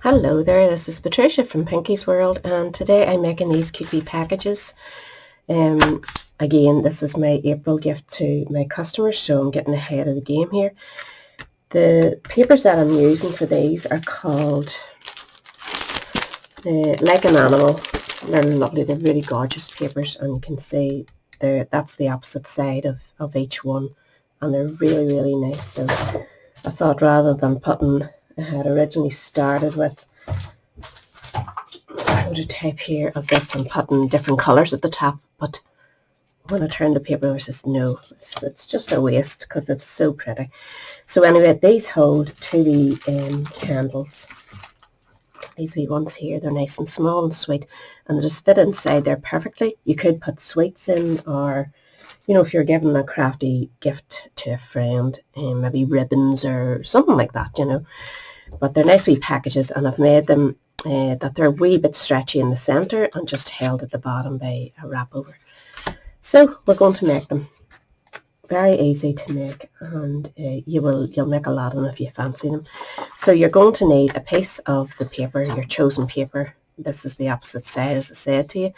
Hello there, this is Patricia from Pinky's World, and today I'm making these cute packages. Again, this is my April gift to my customers, so I'm getting ahead of the game here. The papers that I'm using for these are called Like an Animal. They're lovely, they're really gorgeous papers, and you can see that's the opposite side of each one, and they're really nice. So I thought rather than putting, I had originally started with a prototype here of this and putting different colours at the top, but when I turned the paper over, I says no, it's just a waste because it's so pretty. So anyway, these hold two wee candles. These wee ones here, they're nice and small and sweet, and they just fit inside there perfectly. You could put sweets in, or if you're giving a crafty gift to a friend, maybe ribbons or something like that, But they're nice wee packages, and I've made them that they're a wee bit stretchy in the centre and just held at the bottom by a wrap over. So we're going to make them. Very easy to make, and you'll make a lot of them if you fancy them. So you're going to need a piece of the paper, your chosen paper. This is the opposite side, as I said to you.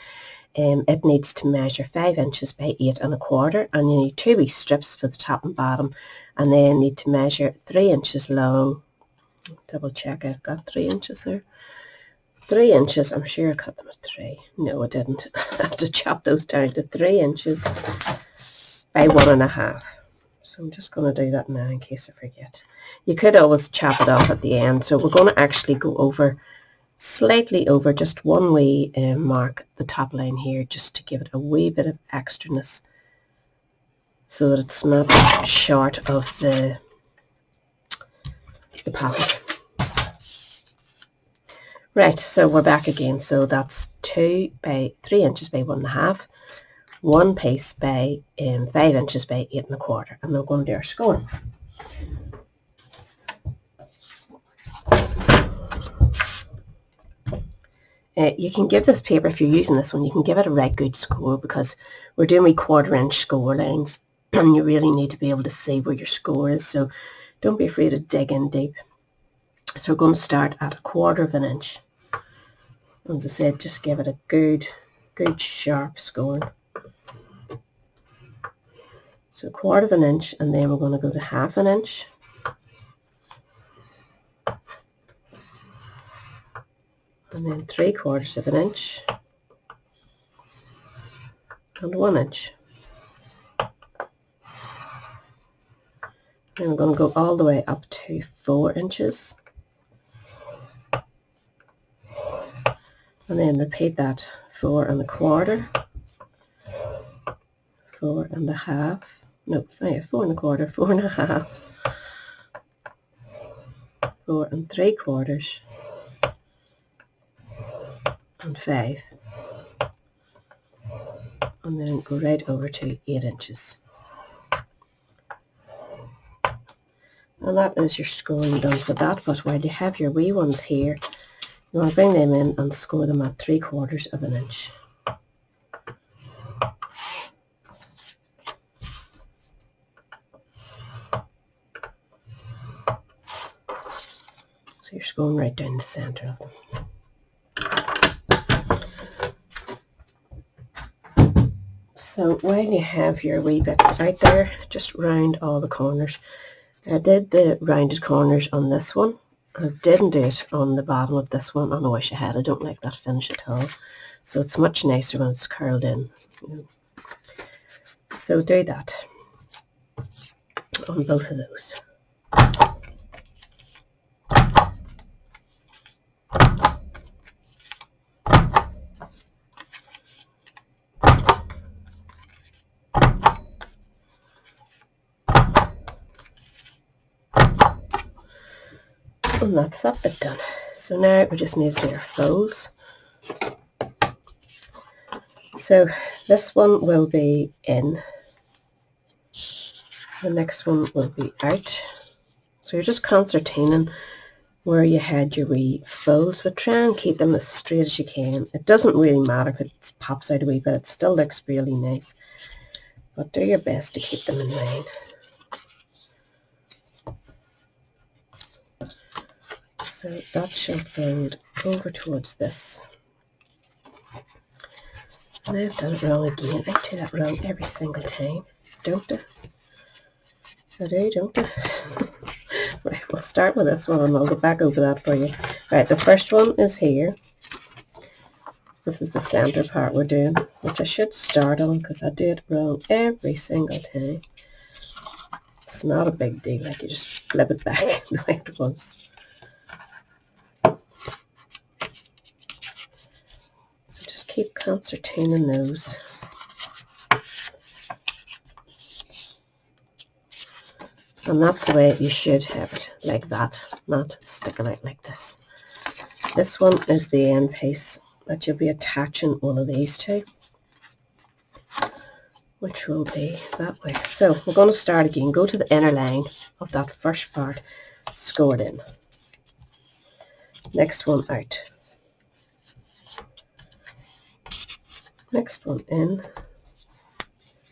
It needs to measure 5 inches by 8 1/4, and you need two wee strips for the top and bottom, and then need to measure 3 inches long. Double check I've got 3 inches there. 3 inches, I'm sure I cut them at 3. No, I didn't. I have to chop those down to 3 inches by 1 1/2. So I'm just going to do that now in case I forget. You could always chop it off at the end. So we're going to actually go over, slightly over, just one wee mark the top line here, just to give it a wee bit of extraness so that it's not short of the pocket. Right, so we're back again. So that's 3 inches by 1 1/2, one piece by 5 inches by 8 1/4, and we're going to do our scoring. You can give this paper, if you're using this one, you can give it a right good score, because we're doing 1/4 inch score lines, and you really need to be able to see where your score is, so don't be afraid to dig in deep. So we're going to start at 1/4 inch. As I said, just give it a good sharp score. So 1/4 inch, and then we're going to go to 1/2 inch. And then 3/4 inch. And 1 inch. Then we're going to go all the way up to 4 inches. And then repeat that, 4 1/4, 4 1/2, no, 4 1/4, 4 1/2, 4 3/4, and 5. And then go right over to 8 inches. And that is your scoring done for that, but while you have your wee ones here, you want to bring them in and score them at 3/4 inch. So you're scoring right down the centre of them. So while you have your wee bits out there, just round all the corners. I did the rounded corners on this one. I didn't do it on the bottom of this one, and I wish I had. I don't like that finish at all. So it's much nicer when it's curled in. So do that on both of those. And that's that bit done. So now we just need to do our folds. So this one will be in, the next one will be out. So you're just concertining where you had your wee folds, but try and keep them as straight as you can. It doesn't really matter if it pops out a wee bit, it still looks really nice, but do your best to keep them in line. So that shall fold over towards this. And I've done it wrong again. I do that wrong every single time, don't I? I do, don't I? Right, we'll start with this one and I'll get back over that for you. Right, the first one is here. This is the center part we're doing, which I should start on because I do it wrong every single time. It's not a big deal, like you just flip it back the way it was. So just keep concertinaing those. And that's the way you should have it, like that, not sticking out like this. This one is the end piece that you'll be attaching one of these to, which will be that way. So we're going to start again. Go to the inner line of that first part, score it in. Next one out. Next one in.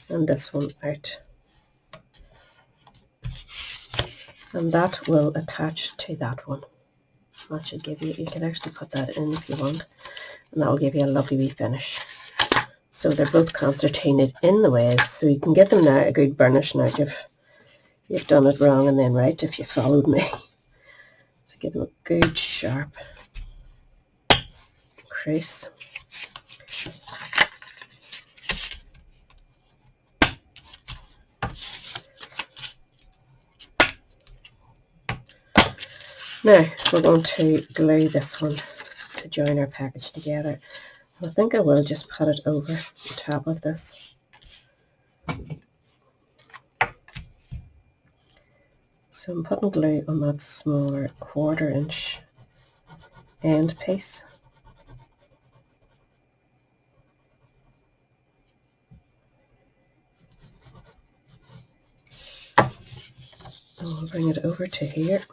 And this one out. And that will attach to that one. That should give you, you can actually put that in if you want, and that will give you a lovely wee finish. So they're both concertinaed in the ways, so you can get them now a good burnish now you've done it wrong and then right if you followed me. So give them a good sharp crease. Now we're going to glue this one to join our package together. I think I will just put it over the top of this. So I'm putting glue on that smaller 1/4 inch end piece. I'll bring it over to here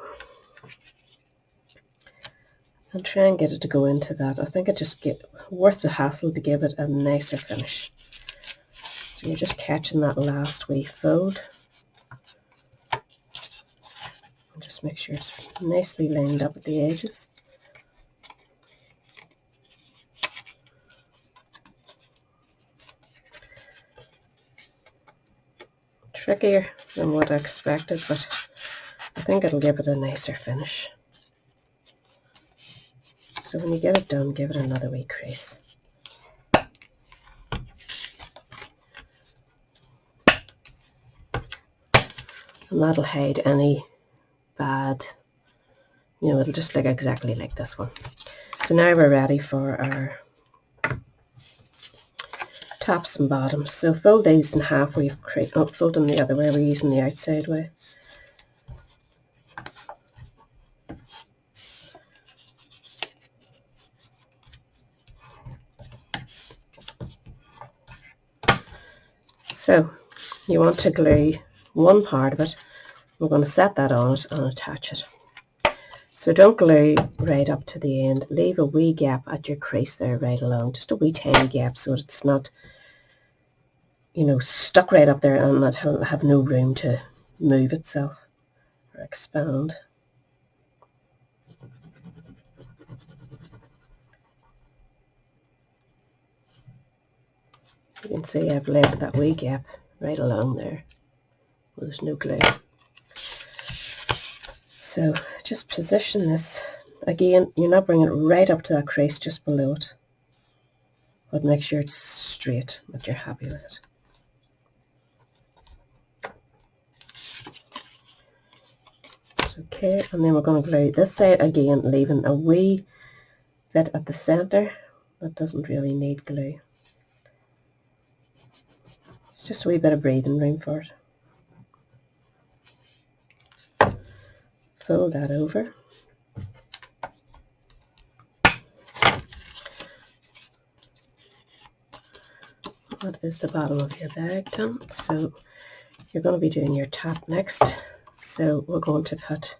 and try and get it to go into that. I think it just get worth the hassle to give it a nicer finish. So you're just catching that last wee fold. And just make sure it's nicely lined up at the edges. Trickier than what I expected, but I think it'll give it a nicer finish. So when you get it done, give it another wee crease. And that'll hide any bad, it'll just look exactly like this one. So now we're ready for our tops and bottoms. So fold these in half. We've fold them the other way. We're using the outside way. So you want to glue one part of it. We're going to set that on it and attach it. So don't glue right up to the end. Leave a wee gap at your crease there right along. Just a wee tiny gap so that it's not, stuck right up there and that will have no room to move itself or expand. You can see I've left that wee gap right along there. Well, there's no glue. So just position this. Again, you're not bringing it right up to that crease, just below it. But make sure it's straight, that you're happy with it. It's okay, and then we're going to glue this side again, leaving a wee bit at the centre that doesn't really need glue. It's just a wee bit of breathing room for it. Fold that over. That is the bottom of your bag done. So you're going to be doing your top next. So we're going to put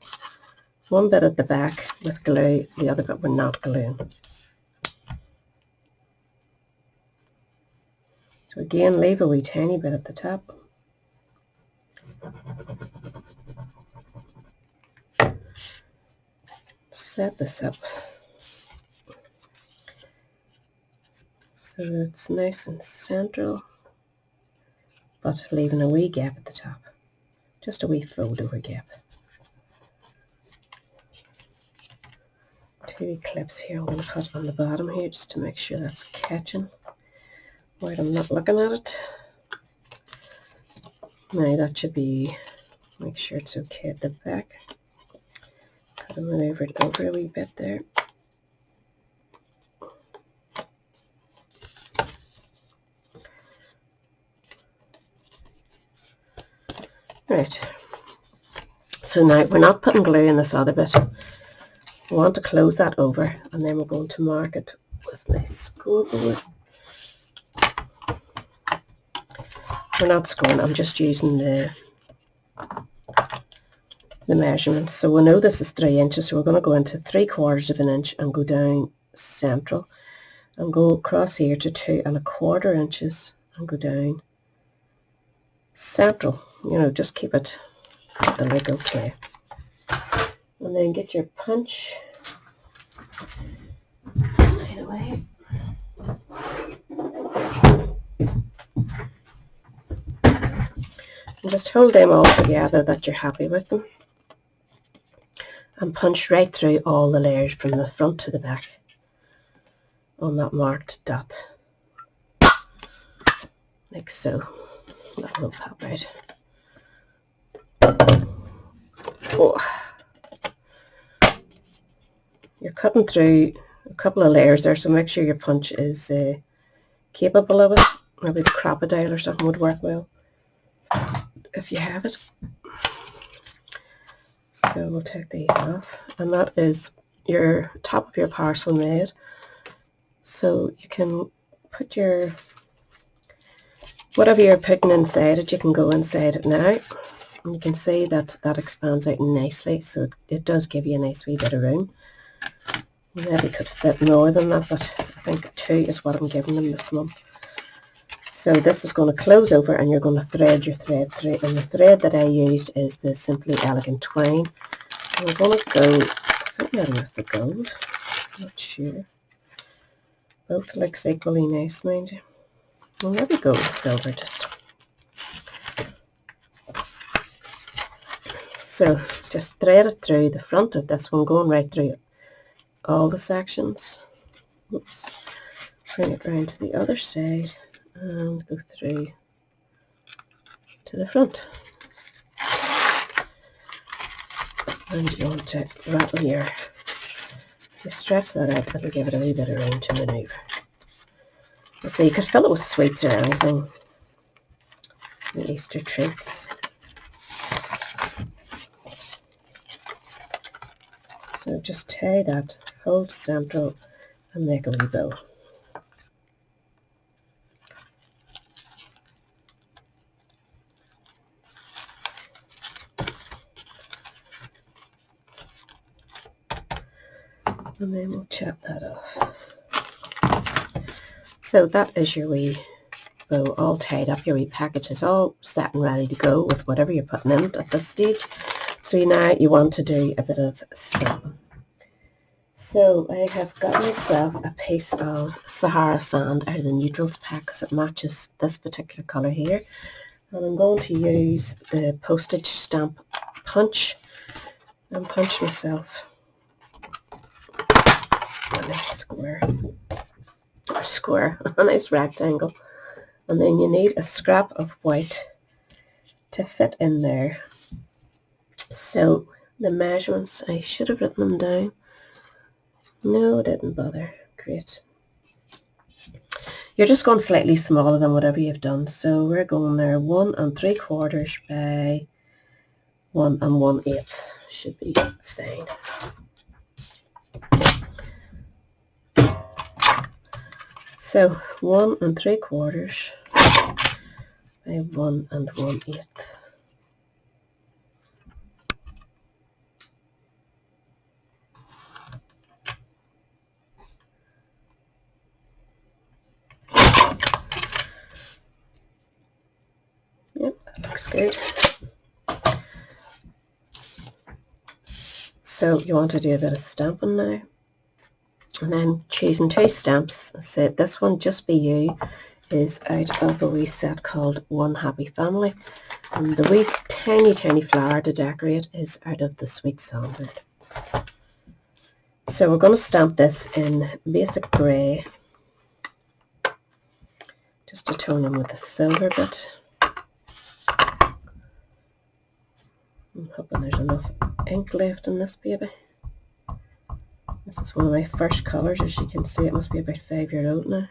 one bit at the back with glue, the other bit we're not gluing. So again, leave a wee tiny bit at the top. set this up so that it's nice and central, but leaving a wee gap at the top, just a wee fold over gap. Two wee clips here I'm going to put on the bottom here just to make sure that's catching while I'm not looking at it. Now that should be, make sure it's okay at the back. Cut and maneuver it over a wee bit there. Right, so now we're not putting glue in this other bit. We want to close that over, and then we're going to mark it with nice scoreboard. We're not scoring, I'm just using the measurements. So we know this is 3 inches, so we're going to go into 3/4 of an inch and go down central and go across here to 2 1/4 inches and go down central. You know, just keep it at the look okay. And then get your punch right away. And just hold them all together that you're happy with them. And punch right through all the layers from the front to the back on that marked dot. Like so. That will pop out. Oh. You're cutting through a couple of layers there, so make sure your punch is capable of it. Maybe the crocodile or something would work well if you have it. So we'll take these off, and that is your top of your parcel made. So you can put your, whatever you're putting inside it, you can go inside it now. And you can see that that expands out nicely, so it does give you a nice wee bit of room. You maybe could fit more than that, but I think 2 is what I'm giving them this month. So this is going to close over, and you're going to thread your thread through. And the thread that I used is the Simply Elegant twine. And I'm going to go, I think maybe with the gold, I'm not sure. Both looks equally nice, mind you. Well, maybe go with silver just. So just thread it through the front of this one, going right through all the sections. Oops. Bring it round to the other side and go through to the front. And you want to rattle you stretch that out, it'll give it a wee bit of room to manoeuvre. So you could fill it with sweets or anything, the Easter treats. So just tie that, hold central and make a wee bow. And then we'll chop that off. So that is your wee bow all tied up. Your wee package is all set and ready to go with whatever you're putting in it at this stage. So now you want to do a bit of stamping. So I have got myself a piece of Sahara sand out of the neutrals pack because it matches this particular colour here. And I'm going to use the postage stamp punch and punch myself a nice square, a nice rectangle. And then you need a scrap of white to fit in there. So the measurements, I should have written them down. No, I didn't bother. Great. You're just going slightly smaller than whatever you've done. So we're going there 1 3/4 by 1 1/8. Should be fine. So 1 3/4 by 1 1/8. Yep, that looks good. So you want to do a bit of stamping now, and then choosing 2 stamps. I said this one, Just Be You, is out of a wee set called One Happy Family, and the wee tiny flower to decorate is out of the Sweet Songbird. So we're going to stamp this in basic grey, just to tone in with the silver bit. I'm hoping there's enough ink left in this baby. This is one of my first colours. As you can see, it must be about 5 years old now.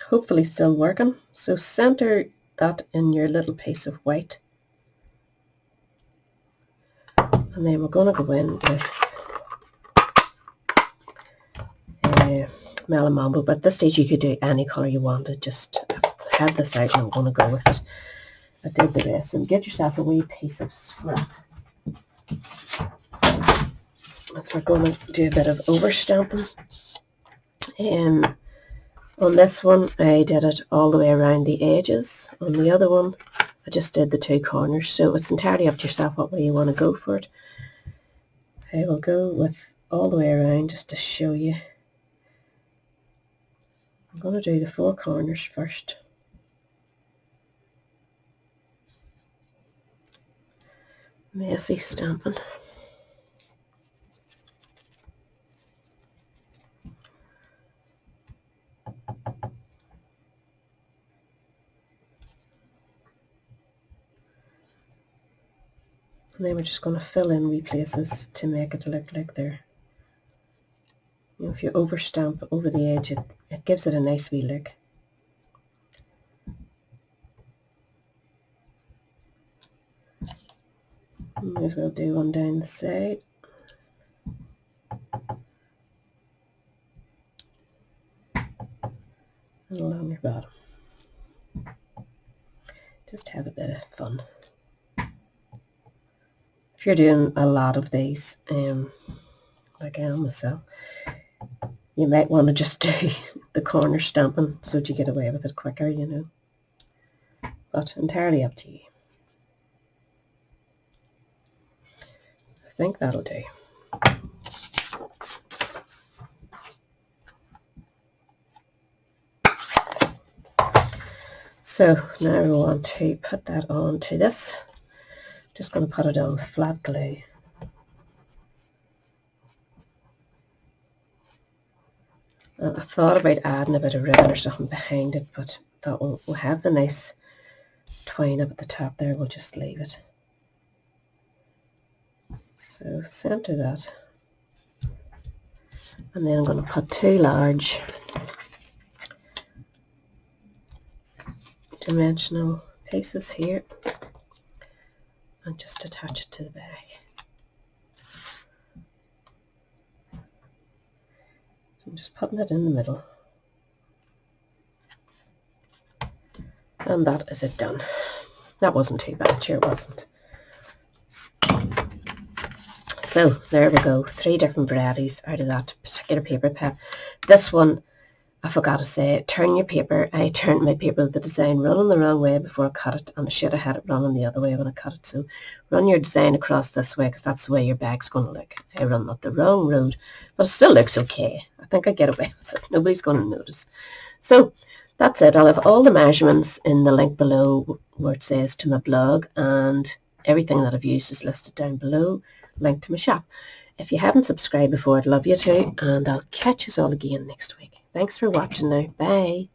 Hopefully still working. So centre that in your little piece of white. And then we're going to go in with Melon Mambo. But at this stage you could do any colour you wanted. Just have this out and I'm going to go with it. I did the best. And get yourself a wee piece of scrap. As we're going to do a bit of overstamping. On this one I did it all the way around the edges. On the other one I just did the 2 corners. So it's entirely up to yourself what way you want to go for it. I will go with all the way around just to show you. I'm going to do the 4 corners first. Messy stamping. And then we're just going to fill in wee places to make it look like they're, you know, if you overstamp over the edge, it gives it a nice wee look. Might as well do one down the side. And along your bottom. Just have a bit of fun. If you're doing a lot of these, like I am myself, you might want to just do the corner stamping so that you get away with it quicker, you know. But entirely up to you. I think that'll do. So now we want to put that onto this. Just going to put it on with flat glue. I thought about adding a bit of ribbon or something behind it, but I thought we'll have the nice twine up at the top there. We'll just leave it. So centre that. And then I'm going to put 2 large dimensional pieces here and just attach it to the bag. So I'm just putting it in the middle. And that is it done. That wasn't too bad, sure it wasn't. So there we go, 3 different varieties out of that particular paper pep. This one, I forgot to say, turn your paper. I turned my paper with the design running the wrong way before I cut it, and I should have had it running the other way when I cut it. So run your design across this way because that's the way your bag's going to look. I run up the wrong road, but it still looks okay. I think I get away with it. Nobody's going to notice. So that's it. I'll have all the measurements in the link below where it says to my blog, and everything that I've used is listed down below, linked to my shop. If you haven't subscribed before, I'd love you to, and I'll catch us all again next week. Thanks for watching now. Bye.